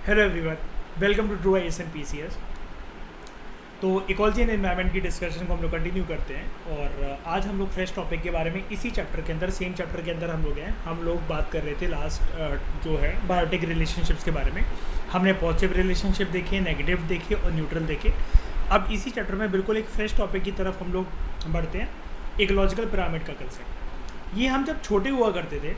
Hello everyone, welcome to true IAS and PCS। तो ecology and environment की discussion को हम लोग कंटिन्यू करते हैं और आज हम लोग फ्रेश टॉपिक के बारे में इसी चैप्टर के अंदर सेम चैप्टर के अंदर हम लोग बात कर रहे थे लास्ट जो है बायोटिक रिलेशनशिप्स के बारे में। हमने पॉजिटिव रिलेशनशिप देखे, नेगेटिव देखे और न्यूट्रल देखे। अब इसी चैप्टर में बिल्कुल एक फ्रेश टॉपिक की तरफ हम लोग बढ़ते हैं, इकोलॉजिकल पिरामिड का कंसेप्ट। ये हम जब छोटे हुआ करते थे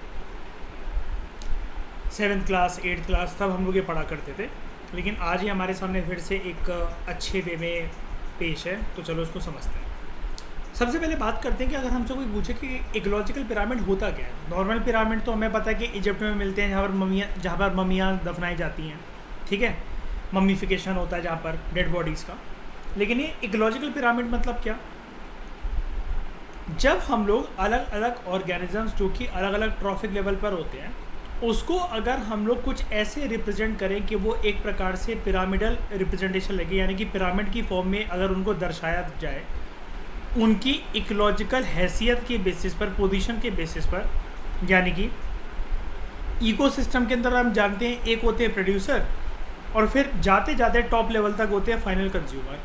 7th क्लास 8th क्लास तब हम लोग ये पढ़ा करते थे, लेकिन आज ही हमारे सामने फिर से एक अच्छे वे में पेश है। तो चलो उसको समझते हैं। सबसे पहले बात करते हैं कि अगर हमसे कोई पूछे कि इकोलॉजिकल पिरामिड होता क्या है। नॉर्मल पिरामिड तो हमें पता है कि इजिप्ट में मिलते हैं, जहाँ पर मम्मियाँ दफनाई जाती हैं, ठीक है, मम्मीफिकेशन होता है जहाँ पर डेड बॉडीज़ का। लेकिन ये इकोलॉजिकल पिरामिड मतलब क्या? जब हम लोग अलग अलग ऑर्गेनिजम्स जो कि अलग अलग ट्रॉफिक लेवल पर होते हैं, उसको अगर हम लोग कुछ ऐसे रिप्रेजेंट करें कि वो एक प्रकार से पिरामिडल रिप्रेजेंटेशन लगे, यानी कि पिरामिड की फॉर्म में अगर उनको दर्शाया जाए उनकी इकोलॉजिकल हैसियत के बेसिस पर, पोजीशन के बेसिस पर, यानी कि इकोसिस्टम के अंदर हम जानते हैं एक होते हैं प्रोड्यूसर और फिर जाते जाते टॉप लेवल तक होते हैं फाइनल कंज्यूमर।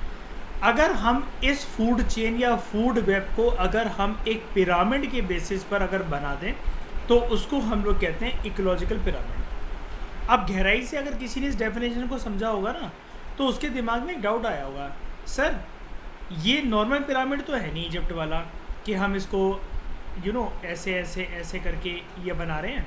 अगर हम इस फूड चेन या फूड वेब को अगर हम एक पिरामिड के बेसिस पर अगर बना दें तो उसको हम लोग कहते हैं इकोलॉजिकल पिरामिड। अब गहराई से अगर किसी ने इस डेफिनेशन को समझा होगा ना, तो उसके दिमाग में एक डाउट आया होगा, सर ये नॉर्मल पिरामिड तो है नहीं इजिप्ट वाला कि हम इसको ऐसे ऐसे ऐसे करके ये बना रहे हैं।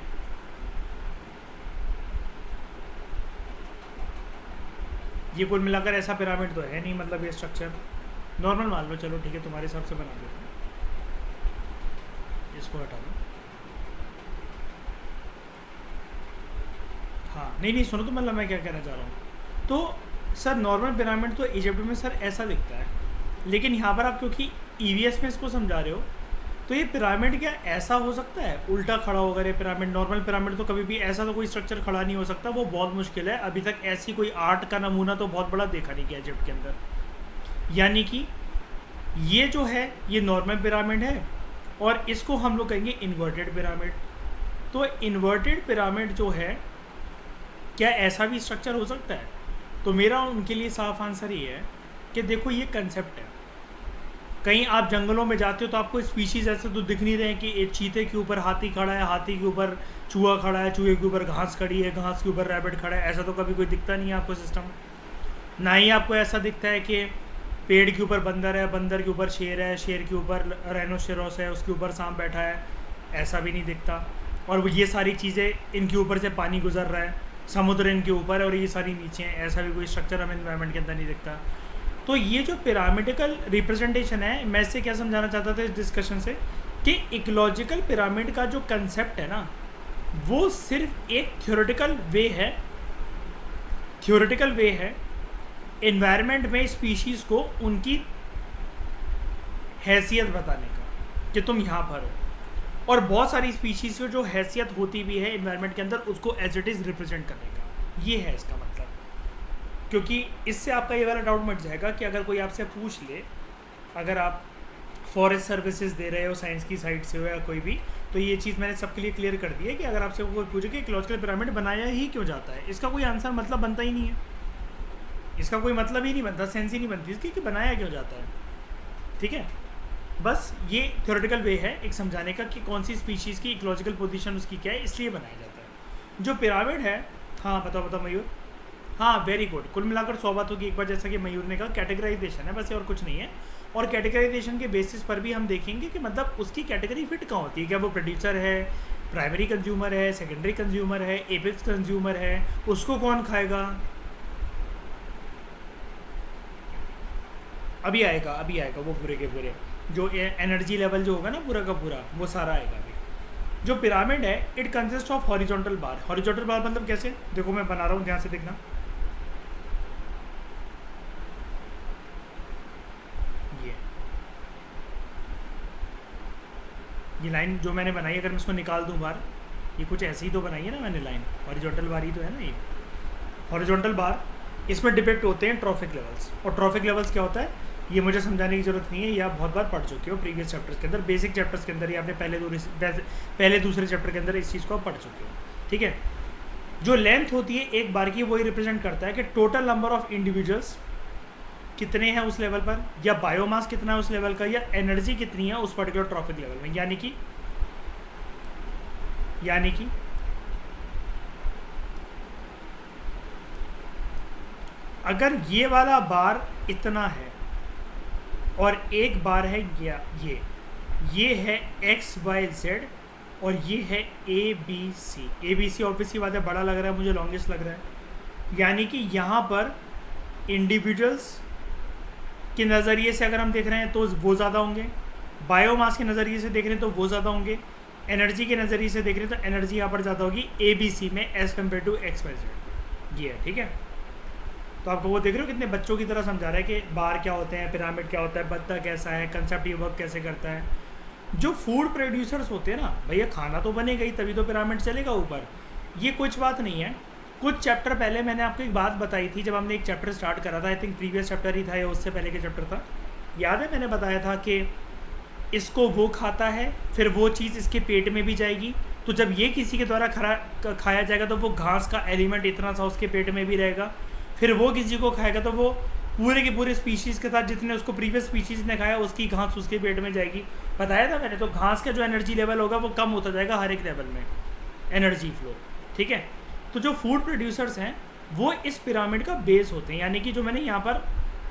ये कुल मिलाकर ऐसा पिरामिड तो है नहीं, मतलब ये स्ट्रक्चर नॉर्मल मान लो, चलो ठीक है तुम्हारे हिसाब से बना देते हैं, इसको हटा दो। हाँ नहीं सुनो तो मतलब मैं क्या कहना चाह रहा हूँ। तो सर नॉर्मल पिरामिड तो इजिप्ट में सर ऐसा दिखता है, लेकिन यहाँ पर आप क्योंकि EVS में इसको समझा रहे हो, तो ये पिरामिड क्या ऐसा हो सकता है उल्टा खड़ा होगा? ये पिरामिड, नॉर्मल पिरामिड तो कभी भी ऐसा तो कोई स्ट्रक्चर खड़ा नहीं हो सकता, वो बहुत मुश्किल है। अभी तक ऐसी कोई आर्ट का नमूना तो बहुत बड़ा देखा नहीं गया इजिप्ट के अंदर। यानी कि ये जो है ये नॉर्मल पिरामिड है और इसको हम लोग कहेंगे इन्वर्टेड पिरामिड। तो इन्वर्टेड पिरामिड जो है, क्या ऐसा भी स्ट्रक्चर हो सकता है? तो मेरा उनके लिए साफ आंसर ये है कि देखो ये कंसेप्ट है। कहीं आप जंगलों में जाते हो तो आपको स्पीशीज़ ऐसे तो दिख नहीं रहे हैं कि एक चीते के ऊपर हाथी खड़ा है, हाथी के ऊपर चूहा खड़ा है, चूहे के ऊपर घास खड़ी है, घास के ऊपर रैबिट खड़ा है। ऐसा तो कभी कोई दिखता नहीं है आपको सिस्टम। ना ही आपको ऐसा दिखता है कि पेड़ के ऊपर बंदर है, बंदर के ऊपर शेर है, शेर के ऊपर राइनोसेरोस है, उसके ऊपर सांप बैठा है, ऐसा भी नहीं दिखता। और वो ये सारी चीज़ें, इनके ऊपर से पानी गुजर रहा है, समुद्र इनके ऊपर है और ये सारी नीचे हैं, ऐसा भी कोई स्ट्रक्चर हमें एनवायरनमेंट के अंदर नहीं दिखता। तो ये जो पिरामिडिकल रिप्रेजेंटेशन है, मैं इससे क्या समझाना चाहता था इस डिस्कशन से कि इकोलॉजिकल पिरामिड का जो कंसेप्ट है ना, वो सिर्फ एक थ्योरेटिकल वे है एनवायरनमेंट में स्पीशीज़ को उनकी हैसियत बताने का कि तुम यहाँ पर हो। और बहुत सारी स्पीशीज़ की जो हैसियत होती भी है एनवायरनमेंट के अंदर, उसको एज इट इज़ रिप्रेजेंट करने का, ये है इसका मतलब। क्योंकि इससे आपका ये वाला डाउट मट जाएगा कि अगर कोई आपसे पूछ ले, अगर आप फॉरेस्ट सर्विसेज दे रहे हो, साइंस की साइड से हो या कोई भी, तो ये चीज़ मैंने सबके लिए क्लियर कर दी है कि अगर आपसे कोई पूछे कि इकोलॉजिकल पिरामिड बनाया ही क्यों जाता है, इसका कोई आंसर मतलब बनता ही नहीं है, इसका कोई मतलब ही नहीं बनता, सेंस ही नहीं बनती इसकी कि बनाया क्यों जाता है। ठीक है, बस ये थ्योरेटिकल वे है एक समझाने का कि कौन सी स्पीशीज़ की इकोलॉजिकल पोजीशन उसकी क्या है, इसलिए बनाया जाता है। जो पिरामिड है, हाँ बताओ मयूर, हाँ वेरी गुड। कुल मिलाकर 100 बातों की एक बार, जैसा कि मयूर ने कहा, कैटेगराइजेशन है बस, और कुछ नहीं है। और कैटेगराइजेशन के बेसिस पर भी हम देखेंगे कि मतलब उसकी कैटेगरी फिट कहाँ होती है, क्या वो प्रोड्यूसर है, प्राइमरी कंज्यूमर है, सेकेंडरी कंज्यूमर है, एपेक्स कंज्यूमर है, उसको कौन खाएगा। अभी आएगा वो पूरे के पूरे जो एनर्जी लेवल जो होगा ना पूरा का पूरा, वो सारा आएगा अभी। जो पिरामिड है, it consist of horizontal bar. Horizontal बार मतलब कैसे, देखो मैं बना रहा हूँ, ध्यान से देखना। ये लाइन जो मैंने बनाई, अगर मैं इसको निकाल दूँ बार, ये कुछ ऐसे ही तो बनाई है ना मैंने लाइन, हॉरिजॉन्टल बार ही तो है ना ये हॉरिजॉन्टल बार। इसमें डिपेक्ट होते हैं ट्रॉफिक लेवल्स। और ट्रॉफिक लेवल्स क्या होता है, ये मुझे समझाने की ज़रूरत नहीं है, ये आप बहुत बार पढ़ चुके हो प्रीवियस चैप्टर्स के अंदर, बेसिक चैप्टर्स के अंदर, ये आपने पहले दूसरे चैप्टर के अंदर इस चीज़ को आप पढ़ चुके हो। ठीक है, जो लेंथ होती है एक बार की वही रिप्रेजेंट करता है कि टोटल नंबर ऑफ इंडिविजुअल्स कितने हैं उस लेवल पर, या बायोमास कितना है उस लेवल का, या एनर्जी कितनी है उस पर्टिकुलर ट्रॉफिक लेवल में। यानी कि अगर ये वाला बार इतना है और एक बार है ये है XYZ और ये है ABC ऑब्वियसली बात है, बड़ा लग रहा है मुझे, लॉन्गेस्ट लग रहा है। यानी कि यहाँ पर इंडिविजुअल्स के नज़रिए से अगर हम देख रहे हैं तो वो ज़्यादा होंगे, बायोमास के नज़रिए से देख रहे हैं तो वो ज़्यादा होंगे, एनर्जी के नज़रिए से देख रहे हैं तो एनर्जी यहाँ पर ज़्यादा होगी ABC में एज़ कम्पेयर टू XYZ। ये है, ठीक है। तो आपको वो देख रहे हो कितने बच्चों की तरह समझा रहा है कि बार क्या होते हैं, पिरामिड क्या होता है, बत्ता कैसा है, कंसेप्ट ये वर्क कैसे करता है। जो फूड प्रोड्यूसर्स होते हैं ना, भैया खाना तो बनेगा ही तभी तो पिरामिड चलेगा ऊपर, ये कुछ बात नहीं है। कुछ चैप्टर पहले मैंने आपको एक बात बताई थी, जब हमने एक चैप्टर स्टार्ट करा था, आई थिंक प्रीवियस चैप्टर ही था या उससे पहले के चैप्टर था, याद है मैंने बताया था कि इसको वो खाता है फिर वो चीज़ इसके पेट में भी जाएगी, तो जब ये किसी के द्वारा खाया जाएगा तो वो घास का एलिमेंट इतना सा उसके पेट में भी रहेगा, फिर वो किसी को खाएगा तो वो पूरे के पूरे स्पीशीज़ के साथ जितने उसको प्रीवियस स्पीशीज़ ने खाया उसकी घास उसके पेट में जाएगी। बताया था मैंने, तो घास का जो एनर्जी लेवल होगा वो कम होता जाएगा हर एक लेवल में, एनर्जी फ्लो, ठीक है। तो जो फूड प्रोड्यूसर्स हैं वो इस पिरामिड का बेस होते हैं। यानी कि जो मैंने यहाँ पर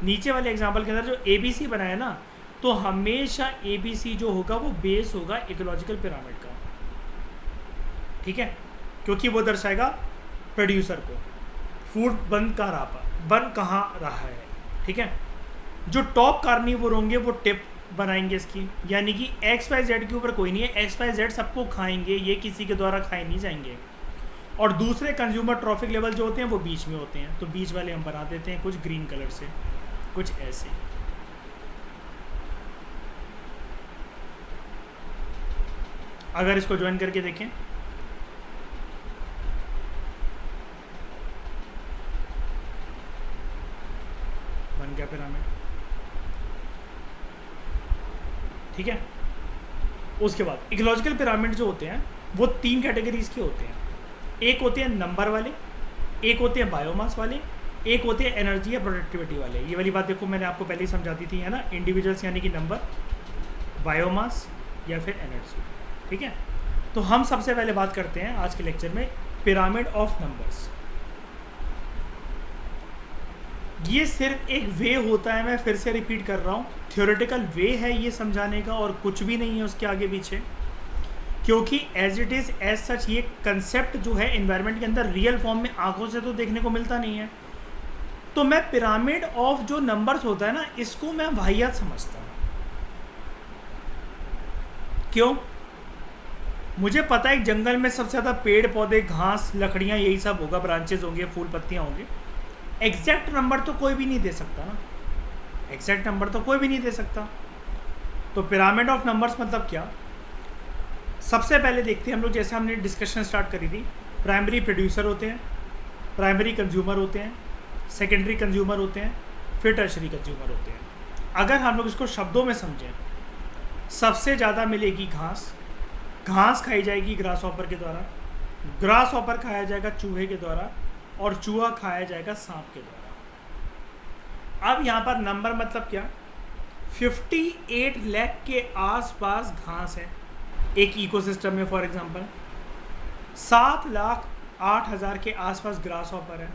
नीचे वाले एग्जाम्पल के अंदर जो ABC बनाया ना, तो हमेशा ABC जो होगा वो बेस होगा इकोलॉजिकल पिरामिड का, ठीक है, क्योंकि वो दर्शाएगा प्रोड्यूसर को, फूड बन कहाँ रहा है, ठीक है। जो टॉप कार्निवोर होंगे वो टिप बनाएंगे इसकी, यानी कि XYZ के ऊपर कोई नहीं है, XYZ सबको खाएंगे, ये किसी के द्वारा खाए नहीं जाएंगे। और दूसरे कंज्यूमर ट्रॉफिक लेवल जो होते हैं वो बीच में होते हैं, तो बीच वाले हम बना देते हैं कुछ ग्रीन कलर से, कुछ ऐसे। अगर इसको ज्वाइन करके देखें, बन गया पिरामिड, ठीक है। उसके बाद इकोलॉजिकल पिरामिड जो होते हैं वो 3 कैटेगरीज के होते हैं। एक होते हैं नंबर वाले, एक होते हैं बायोमास वाले, एक होते हैं एनर्जी या प्रोडक्टिविटी वाले। ये वाली बात देखो मैंने आपको पहले ही समझाती थी, है ना, इंडिविजुअल्स यानी कि नंबर, बायोमास या फिर एनर्जी, ठीक है। तो हम सबसे पहले बात करते हैं आज के लेक्चर में पिरामिड ऑफ नंबर्स। ये सिर्फ एक वे होता है, मैं फिर से रिपीट कर रहा हूँ, थ्योरेटिकल वे है ये समझाने का और कुछ भी नहीं है उसके आगे पीछे, क्योंकि as it is as such ये कंसेप्ट जो है एनवायरनमेंट के अंदर रियल फॉर्म में आंखों से तो देखने को मिलता नहीं है। तो मैं पिरामिड ऑफ जो नंबर्स होता है ना, इसको मैं वाहियात समझता हूँ। क्यों? मुझे पता है जंगल में सबसे ज़्यादा पेड़ पौधे घास लकड़ियाँ यही सब होगा, ब्रांचेज होंगे, फूल पत्तियाँ होंगे। एग्जैक्ट नंबर तो कोई भी नहीं दे सकता ना, एग्जैक्ट नंबर तो कोई भी नहीं दे सकता। तो पिरामिड ऑफ नंबर्स मतलब क्या? सबसे पहले देखते हैं हम लोग, जैसे हमने डिस्कशन स्टार्ट करी थी, प्राइमरी प्रोड्यूसर होते हैं, प्राइमरी कंज्यूमर होते हैं, सेकेंडरी कंज्यूमर होते हैं, फिर टर्शरी कंज्यूमर होते हैं। अगर हम लोग इसको शब्दों में समझें, सबसे ज़्यादा मिलेगी घास, घास खाई जाएगी ग्रास हॉपर के द्वारा, ग्रास हॉपर खाया जाएगा चूहे के द्वारा, और चूहा खाया जाएगा सांप के द्वारा। अब यहाँ पर नंबर मतलब क्या? 58 लाख के आसपास घास है एक इकोसिस्टम में। फॉर एग्जांपल 7,08,000 के आसपास ग्रास हॉपर है,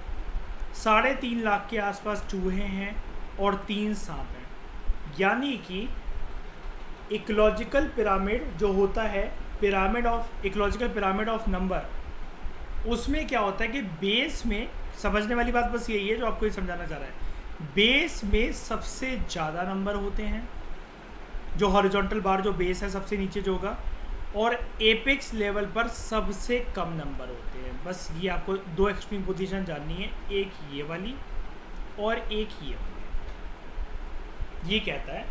3.5 लाख के आसपास चूहे हैं और 3 सांप हैं। यानी कि इकोलॉजिकल पिरामिड जो होता है, इकोलॉजिकल पिरामिड ऑफ नंबर, उसमें क्या होता है कि बेस में, समझने वाली बात बस यही है जो आपको ये समझाना चाह रहा है, बेस में सबसे ज़्यादा नंबर होते हैं, जो हॉरिजॉन्टल बार जो बेस है सबसे नीचे जो होगा, और एपेक्स लेवल पर सबसे कम नंबर होते हैं। बस ये आपको 2 एक्सट्रीम पोजीशन जाननी है, एक ये वाली और एक ये वाली। ये कहता है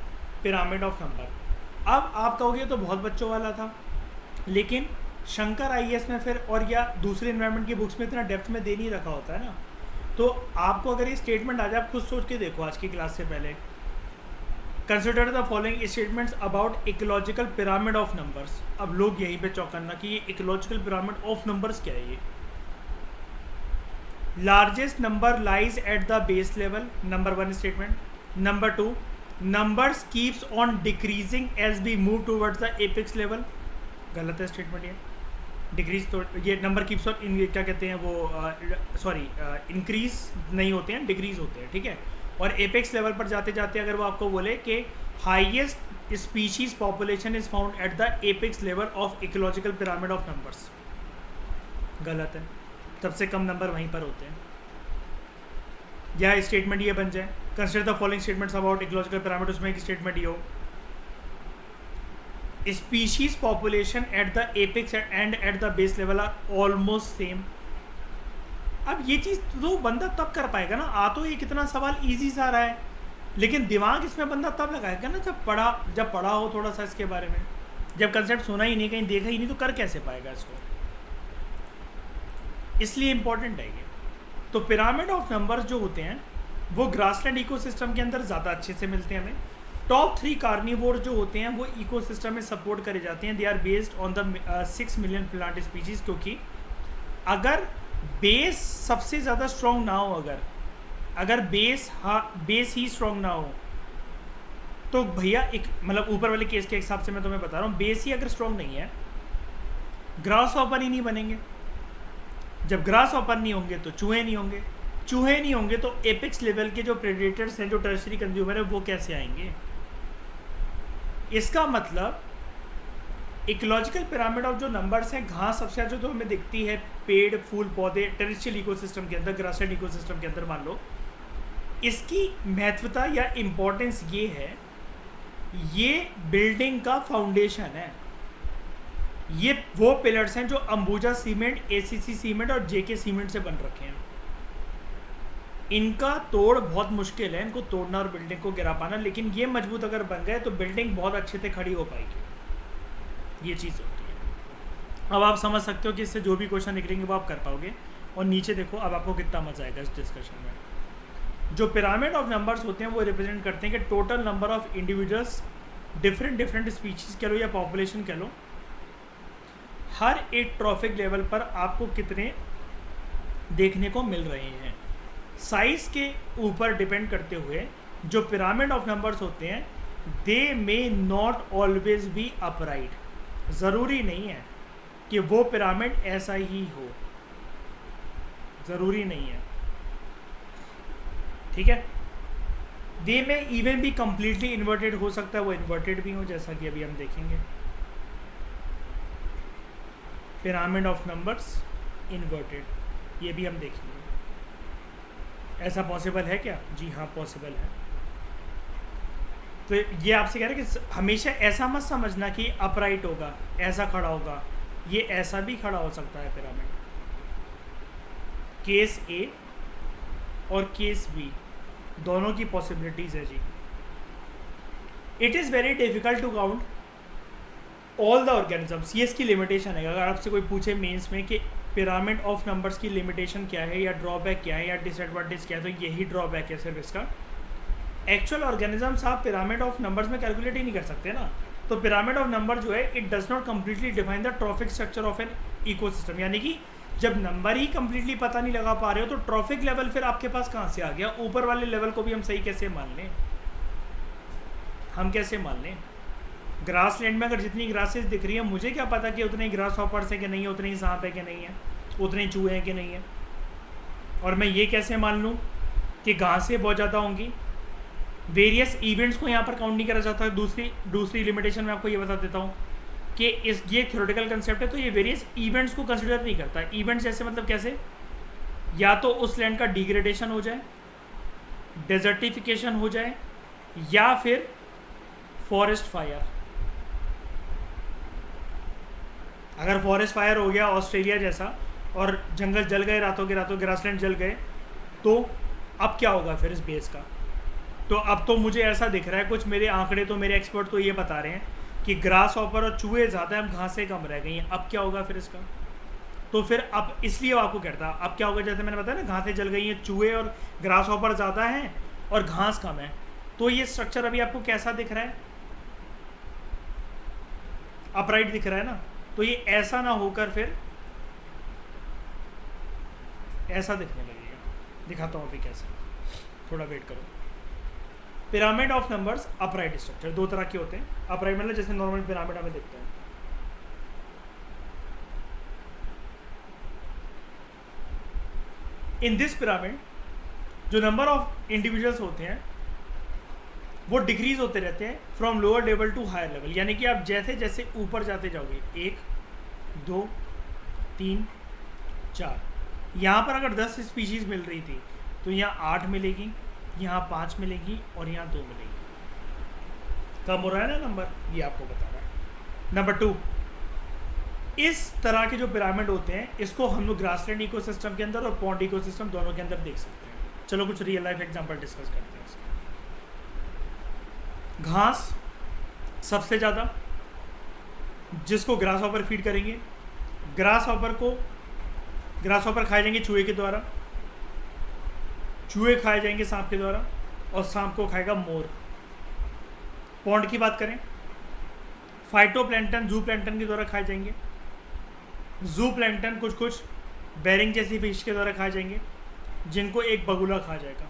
पिरामिड ऑफ नंबर। अब आप कहोगे तो बहुत बच्चों वाला था, लेकिन शंकर आईएएस में फिर और या दूसरे एनवायरनमेंट की बुक्स में इतना डेप्थ में दे नहीं रखा होता है ना, तो आपको अगर ये स्टेटमेंट आ जाए, आप खुद सोच के देखो आज की क्लास से पहले, consider the following statements about ecological pyramid of numbers. अब लोग यहीं पे चौंकना कि ये इकोलॉजिकल पिरामिड ऑफ नंबर्स क्या है, largest number lies at the base level, number 1 statement. Number 2, numbers keeps on decreasing as we move towards the apex level. गलत है स्टेटमेंट ये. डिक्रीज तो ये नंबर कीप्स ऑन क्या कहते हैं वो, सॉरी, इंक्रीज नहीं होते हैं, डिक्रीज होते हैं, ठीक है. और एपेक्स लेवल पर जाते जाते अगर वो आपको बोले कि highest species population is found at the apex level of ecological pyramid of numbers, गलत है. सबसे कम नंबर वहीं पर होते हैं. या स्टेटमेंट ये बन जाए, consider the following statements about ecological pyramid, उसमें एक स्टेटमेंट ये हो, species population at the apex and at the base level are almost same. अब ये चीज़ तो बंदा तब कर पाएगा ना, आ तो ये कितना सवाल इजी सा रहा है, लेकिन दिमाग इसमें बंदा तब लगाएगा ना जब पढ़ा हो थोड़ा सा इसके बारे में. जब कंसेप्ट सुना ही नहीं, कहीं देखा ही नहीं, तो कर कैसे पाएगा इसको. इसलिए इंपॉर्टेंट है ये. तो पिरामिड ऑफ नंबर्स जो होते हैं वो ग्रासलैंड इकोसिस्टम के अंदर ज़्यादा अच्छे से मिलते हैं हमें. टॉप 3 कार्निवोर जो होते हैं वो इकोसिस्टम में सपोर्ट करे जाते हैं. They are based on the 6 million plant species. क्योंकि अगर बेस सबसे ज़्यादा स्ट्रॉन्ग ना हो, अगर बेस ही स्ट्रॉन्ग ना हो, तो भैया एक मतलब ऊपर वाले केस के हिसाब से मैं तुम्हें बता रहा हूँ, बेस ही अगर स्ट्रॉन्ग नहीं है, ग्रास हॉपर ही नहीं बनेंगे. जब ग्रास हॉपर नहीं होंगे तो चूहे नहीं होंगे. चूहे नहीं होंगे तो एपेक्स लेवल के जो प्रेडेटर्स हैं, जो टर्शरी कंज्यूमर है, वो कैसे आएंगे. इसका मतलब इकोलॉजिकल पिरामिड ऑफ जो नंबर्स हैं, घास सबसे ज़्यादा जो हमें दिखती है, पेड़ फूल पौधे टेरेस्ट्रियल इकोसिस्टम के अंदर, ग्रासलैंड इकोसिस्टम के अंदर, मान लो, इसकी महत्वता या इम्पोर्टेंस ये है, ये बिल्डिंग का फाउंडेशन है. ये वो पिलर्स हैं जो अंबुजा सीमेंट, एसीसी सीमेंट और जेके सीमेंट से बन रखे हैं. इनका तोड़ बहुत मुश्किल है, इनको तोड़ना और बिल्डिंग को गिरा पाना, लेकिन ये मजबूत अगर बन गए तो बिल्डिंग बहुत अच्छे से खड़ी हो पाएगी. ये चीज़ होती है. अब आप समझ सकते हो कि इससे जो भी क्वेश्चन निकलेंगे वो आप कर पाओगे. और नीचे देखो अब आपको कितना मजा आएगा इस डिस्कशन में. जो पिरामिड ऑफ नंबर्स होते हैं वो रिप्रेजेंट करते हैं कि total number of individuals, different species कह लो या पॉपुलेशन कह लो, हर एक ट्रॉफिक लेवल पर आपको कितने देखने को मिल रहे हैं. साइज़ के ऊपर डिपेंड करते हुए जो पिरामिड ऑफ नंबर्स होते हैं, they may not always be upright. ज़रूरी नहीं है कि वो पिरामिड ऐसा ही हो, ज़रूरी नहीं है, ठीक है. दे में इवन भी कम्प्लीटली इन्वर्टेड हो सकता है, वो इन्वर्टेड भी हो, जैसा कि अभी हम देखेंगे. पिरामिड ऑफ नंबर्स इन्वर्टेड, ये भी हम देखेंगे. ऐसा पॉसिबल है क्या? जी हाँ, पॉसिबल है. तो ये आपसे कह रहे हैं कि हमेशा ऐसा मत समझना कि अपराइट होगा, ऐसा खड़ा होगा. ये ऐसा भी खड़ा हो सकता है पिरामिड. केस ए और केस बी दोनों की पॉसिबिलिटीज़ है जी. It is very difficult to count all the organisms. ये इसकी लिमिटेशन है. अगर आपसे कोई पूछे मेंस में कि पिरामिड ऑफ नंबर्स की लिमिटेशन क्या है, या ड्रॉबैक क्या है, या डिसएडवांटेज क्या है, तो यही ड्रॉबैक है सिर्फ इसका. एक्चुअल ऑर्गेनिजम्स आप पिरामिड ऑफ नंबर्स में कैलकुलेट ही नहीं कर सकते ना. तो पिरामिड ऑफ नंबर जो है, it does not completely define the trophic structure of an ecosystem. यानी कि जब नंबर ही कम्प्लीटली पता नहीं लगा पा रहे हो तो ट्रॉफिक लेवल फिर आपके पास कहाँ से आ गया. ऊपर वाले लेवल को भी हम सही कैसे मान लें, हम कैसे मान लें. ग्रास लैंड में अगर जितनी ग्रासेस दिख रही है, मुझे क्या पता कि उतने ग्रास हॉपर्स हैं कि नहीं है, उतने ही सांप है कि नहीं है, उतने चूहे हैं कि नहीं है. और मैं ये कैसे मान लूँ कि घासें बहुत ज़्यादा होंगी. वेरियस इवेंट्स को यहाँ पर काउंट नहीं करा जाता. दूसरी लिमिटेशन मैं आपको ये बता देता हूँ कि ये थ्योरेटिकल कंसेप्ट है, तो ये वेरियस इवेंट्स को कंसिडर नहीं करता. इवेंट्स ऐसे मतलब कैसे, या तो उस लैंड का डिग्रेडेशन हो जाए, डेजर्टिफिकेशन हो जाए, या फिर फॉरेस्ट फायर. अगर फॉरेस्ट फायर हो गया ऑस्ट्रेलिया जैसा और जंगल जल गए, रातों के रातों ग्रासलैंड जल गए, तो अब क्या होगा फिर इस बेस का. तो अब तो मुझे ऐसा दिख रहा है, कुछ मेरे आंकड़े तो, मेरे एक्सपर्ट तो ये बता रहे हैं कि ग्रास हॉपर और चूहे ज़्यादा हैं, घासें कम रह गई हैं. अब क्या होगा फिर इसका. तो फिर अब इसलिए आपको कहता अब क्या होगा, जैसे मैंने बताया ना, घासें जल गई हैं, चूहे और ग्रास हॉपर ज़्यादा हैं और घास कम है. तो ये स्ट्रक्चर अभी आपको कैसा दिख रहा है, अपराइट दिख रहा है ना. तो ये ऐसा ना होकर फिर ऐसा दिखने लगेगा। दिखाता हूँ अभी कैसे, थोड़ा वेट करो। Pyramid of numbers upright structure दो तरह के होते हैं। अपराइट मतलब जैसे नॉर्मल पिरामिड हमें दिखते हैं। इन दिस पिरामिड जो नंबर ऑफ इंडिविजुअल्स होते हैं वो डिक्रीज होते रहते हैं from lower level to higher level, यानी कि आप जैसे जैसे ऊपर जाते जाओगे 1 2 3 4, यहाँ पर अगर 10 स्पीशीज मिल रही थी तो यहाँ 8 मिलेगी, यहाँ 5 मिलेगी और यहाँ 2 मिलेगी। कम हो रहा है ना नंबर, ये आपको बता रहा है। नंबर 2, इस तरह के जो पिरामिड होते हैं इसको हम लोग ग्रासलैंड इकोसिस्टम के अंदर और पॉन्ड इकोसिस्टम दोनों के अंदर देख सकते हैं। चलो कुछ रियल लाइफ एग्जांपल डिस्कस करते हैं। घास सबसे ज़्यादा, जिसको ग्रास हॉपर फीड करेंगे, ग्रास हॉपर खाए जाएंगे चूहे के द्वारा, चूहे खाए जाएंगे सांप के द्वारा और सांप को खाएगा मोर। पॉन्ड की बात करें, फाइटोप्लैंक्टन जू प्लैंक्टन के द्वारा खाए जाएंगे, जू प्लैंक्टन कुछ बेरिंग जैसी फिश के द्वारा खाए जाएंगे जिनको एक बगुला खा जाएगा।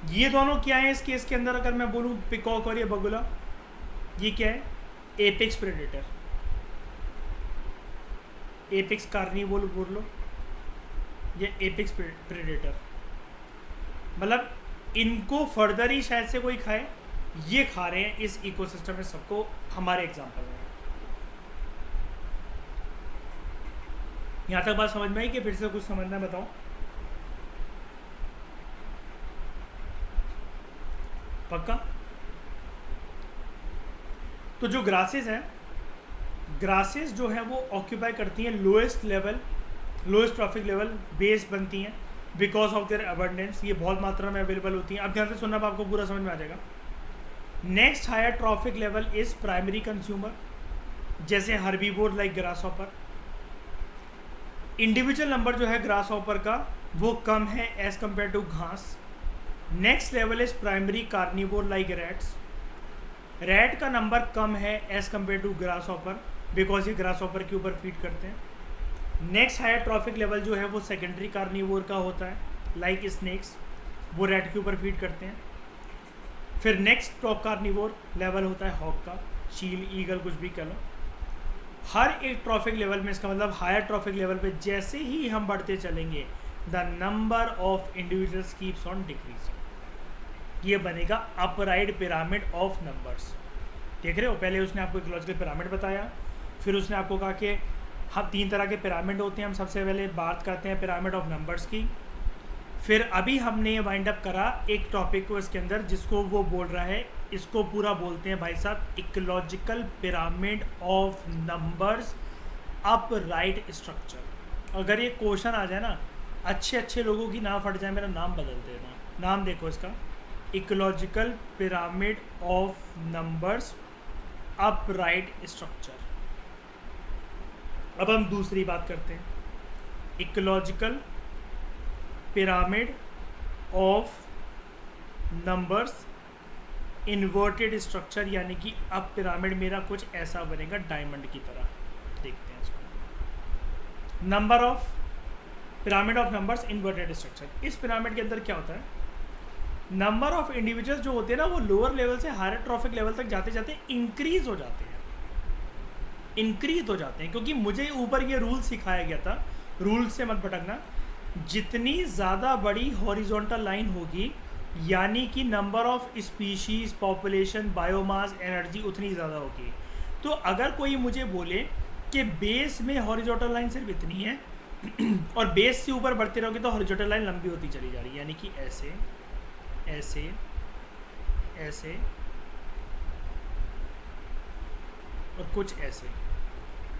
ये दोनों क्या है इस केस के अंदर, अगर मैं बोलूं पिकॉक और ये बगुला, ये क्या है? एपेक्स प्रेडेटर, एपेक्स कार्निवोर बोल लो, ये एपेक्स प्रेडेटर। मतलब इनको फर्दर ही शायद से कोई खाए, ये खा रहे हैं इस इकोसिस्टम में सबको। हमारे एग्जांपल में यहाँ तक बात समझ में आई कि फिर से कुछ समझना बताओ? पक्का? तो जो ग्रासेस हैं, ग्रासेस जो है वो ऑक्यूपाई करती हैं लोएस्ट ट्रॉफिक लेवल बेस बनती हैं बिकॉज ऑफ देयर अबंडेंस। ये बहुत मात्रा में अवेलेबल होती हैं। अब ध्यान से सुनना, आपको पूरा समझ में आ जाएगा। Next higher trophic level is primary consumer, जैसे herbivore like grasshopper. Individual number जो है ग्रास हॉपर का वो कम है एज कम्पेयर टू घास। Next level is primary carnivore like rats. Rat का नंबर कम है as compare to grasshopper because ये ग्रास हॉपर के ऊपर फीड करते हैं। नेक्स्ट हायर ट्रॉफिक लेवल जो है वो सेकेंडरी कार्निवोर का होता है लाइक स्नेक्स, वो रैट के ऊपर फीड करते हैं। फिर नेक्स्ट टॉप कार्निवोर लेवल होता है हॉक का, चील, ईगल, कुछ भी कह लो। हर एक ट्रॉफिक लेवल में, इसका मतलब हायर ट्रॉफिक लेवल पे जैसे ही हम बढ़ते चलेंगे the number of individuals keeps on decrease. ये बनेगा अपराइट पिरामिड ऑफ नंबर्स। देख रहे हो, पहले उसने आपको इकोलॉजिकल पिरामिड बताया, फिर उसने आपको कहा कि हम 3 तरह के पिरामिड होते हैं। हम सबसे पहले बात करते हैं पिरामिड ऑफ नंबर्स की। फिर अभी हमने वाइंड अप करा एक टॉपिक को इसके अंदर जिसको वो बोल रहा है, इसको पूरा बोलते हैं भाई साहब ecological pyramid of numbers upright structure. अगर ये क्वेश्चन आ जाए ना, अच्छे लोगों की ना फट जाए, मेरा नाम बदल देना। नाम देखो इसका, ecological pyramid of numbers upright structure. अब हम दूसरी बात करते हैं, ecological pyramid of numbers inverted structure, यानी कि अब पिरामिड मेरा कुछ ऐसा बनेगा डायमंड की तरह। देखते हैं इसको। Number of pyramid of numbers inverted structure. इस पिरामिड के अंदर क्या होता है, नंबर ऑफ इंडिविजुअल्स जो होते हैं ना वो लोअर लेवल से हायर ट्रॉफिक लेवल तक जाते जाते इंक्रीज हो जाते हैं, क्योंकि मुझे ऊपर ये रूल सिखाया गया था, रूल से मत भटकना। जितनी ज़्यादा बड़ी हॉरिजॉन्टल लाइन होगी यानी कि number of species, population, biomass, energy उतनी ज़्यादा होगी। तो अगर कोई मुझे बोले कि बेस में हॉरिजॉन्टल लाइन सिर्फ इतनी है और बेस से ऊपर बढ़ते रहोगे तो हॉरिजॉन्टल लाइन लंबी होती चली जा रही है, यानी कि ऐसे ऐसे ऐसे और कुछ ऐसे।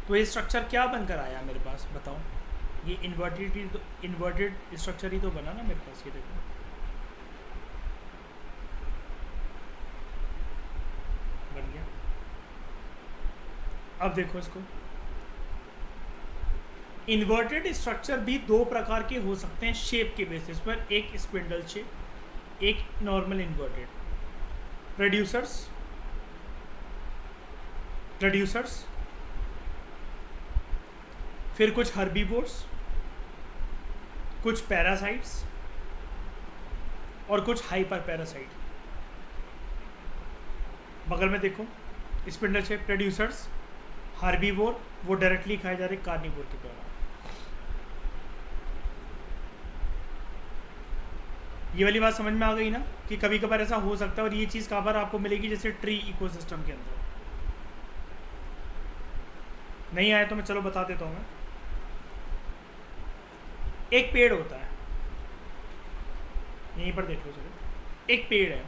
तो ये स्ट्रक्चर क्या बनकर आया मेरे पास, बताओ? ये इन्वर्टेड स्ट्रक्चर ही तो बना ना मेरे पास। ये देखो, बन गया। अब देखो इसको, इन्वर्टेड स्ट्रक्चर भी 2 प्रकार के हो सकते हैं शेप के बेसिस पर, एक स्पिंडल शेप, एक नॉर्मल इन्वर्टेड। ट्रेड्यूसर्स फिर कुछ हर्बीवोर्स, कुछ पैरासाइट्स और कुछ हाइपर पैरासाइट। बगल में देखो स्पिंडल शेप प्रोड्यूसर्स, हार्बीवोर वो डायरेक्टली खाए जा रहे कार्निवोर के द्वारा। ये वाली बात समझ में आ गई ना कि कभी कभार ऐसा हो सकता है, और ये चीज़ कहाँ पर आपको मिलेगी, जैसे ट्री इकोसिस्टम के अंदर। नहीं आया तो मैं चलो बता देता हूँ मैं। एक पेड़ होता है, यहीं पर देख लो चलो, एक पेड़ है,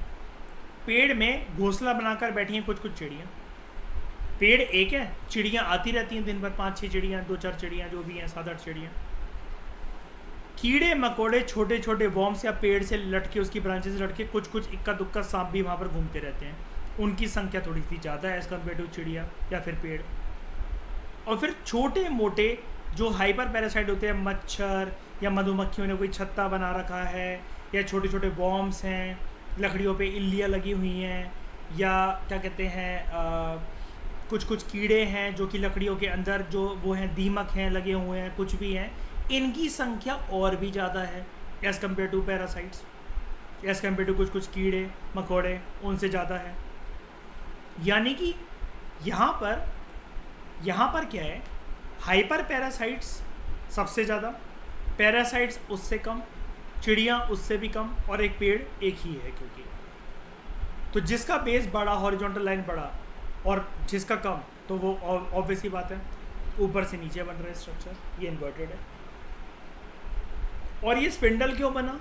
पेड़ में घोंसला बनाकर बैठी हैं कुछ कुछ चिड़ियाँ। पेड़ एक है, चिड़ियाँ आती रहती हैं दिन भर, 5-6 चिड़ियाँ, 2-4 चिड़ियाँ जो भी हैं, 7-8 चिड़ियाँ। कीड़े मकोड़े छोटे छोटे वॉर्म्स या पेड़ से लटके, उसकी ब्रांचेस से लटके कुछ कुछ इक्का दुक्का सांप भी वहाँ पर घूमते रहते हैं। उनकी संख्या थोड़ी सी ज़्यादा है एज़ कम्पेयर टू चिड़िया या फिर पेड़। और फिर छोटे मोटे जो हाइपर पैरासाइट होते हैं, मच्छर या मधुमक्खियों ने कोई छत्ता बना रखा है, या छोटे छोटे वॉर्म्स हैं, लकड़ियों पे इल्लियाँ लगी हुई हैं, या क्या कहते हैं कुछ कुछ कीड़े हैं जो कि लकड़ियों के अंदर जो वो हैं, दीमक हैं लगे हुए हैं, कुछ भी हैं, इनकी संख्या और भी ज़्यादा है as compare to parasites, as compare to कुछ कुछ कीड़े मकोड़े, उनसे ज़्यादा है। यानी कि यहाँ पर क्या है, हाइपर पैरासाइट्स सबसे ज़्यादा, पैरासाइट्स उससे कम, चिड़ियाँ उससे भी कम, और एक पेड़ एक ही है। क्योंकि तो जिसका बेस बड़ा, हॉरिजॉन्टल लाइन बड़ा, और जिसका कम, तो वो ऑब्वियसली बात है ऊपर से नीचे बन रहा है स्ट्रक्चर, ये इन्वर्टेड है। और ये स्पिंडल क्यों बना?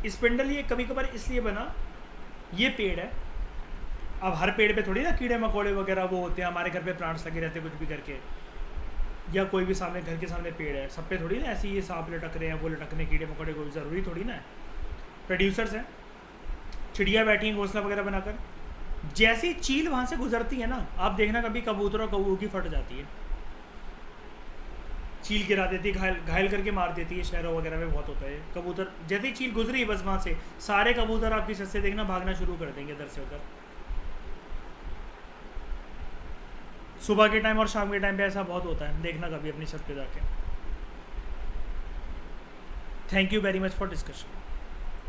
स्पिंडल ये कभी कभार इसलिए बना, ये पेड़ है, अब हर पेड़ पे थोड़ी ना कीड़े मकोड़े वगैरह वो होते हैं, हमारे घर पे प्लांट्स लगे रहते हैं कुछ भी करके, या कोई भी सामने घर के सामने पेड़ है, सब पे थोड़ी ना ऐसे ये सांप लटक रहे हैं, वो लटकने कीड़े मकोड़े को ज़रूरी थोड़ी ना है। प्रोड्यूसर्स हैं, चिड़िया बैठी हैं घोंसला वगैरह बनाकर, जैसी चील वहाँ से गुजरती है ना, आप देखना कभी कबूतर और कौओं की फट जाती है, चील गिरा देती है, घायल करके मार देती है, शहरों वगैरह में बहुत होता है। कबूतर जैसे ही चील गुजरी बस वहाँ से सारे कबूतर आपकी छत से देखना भागना शुरू कर देंगे इधर से उधर। सुबह के टाइम और शाम के टाइम पे ऐसा बहुत होता है, देखना कभी अपनी छत पे जाके। Thank you very much for discussion.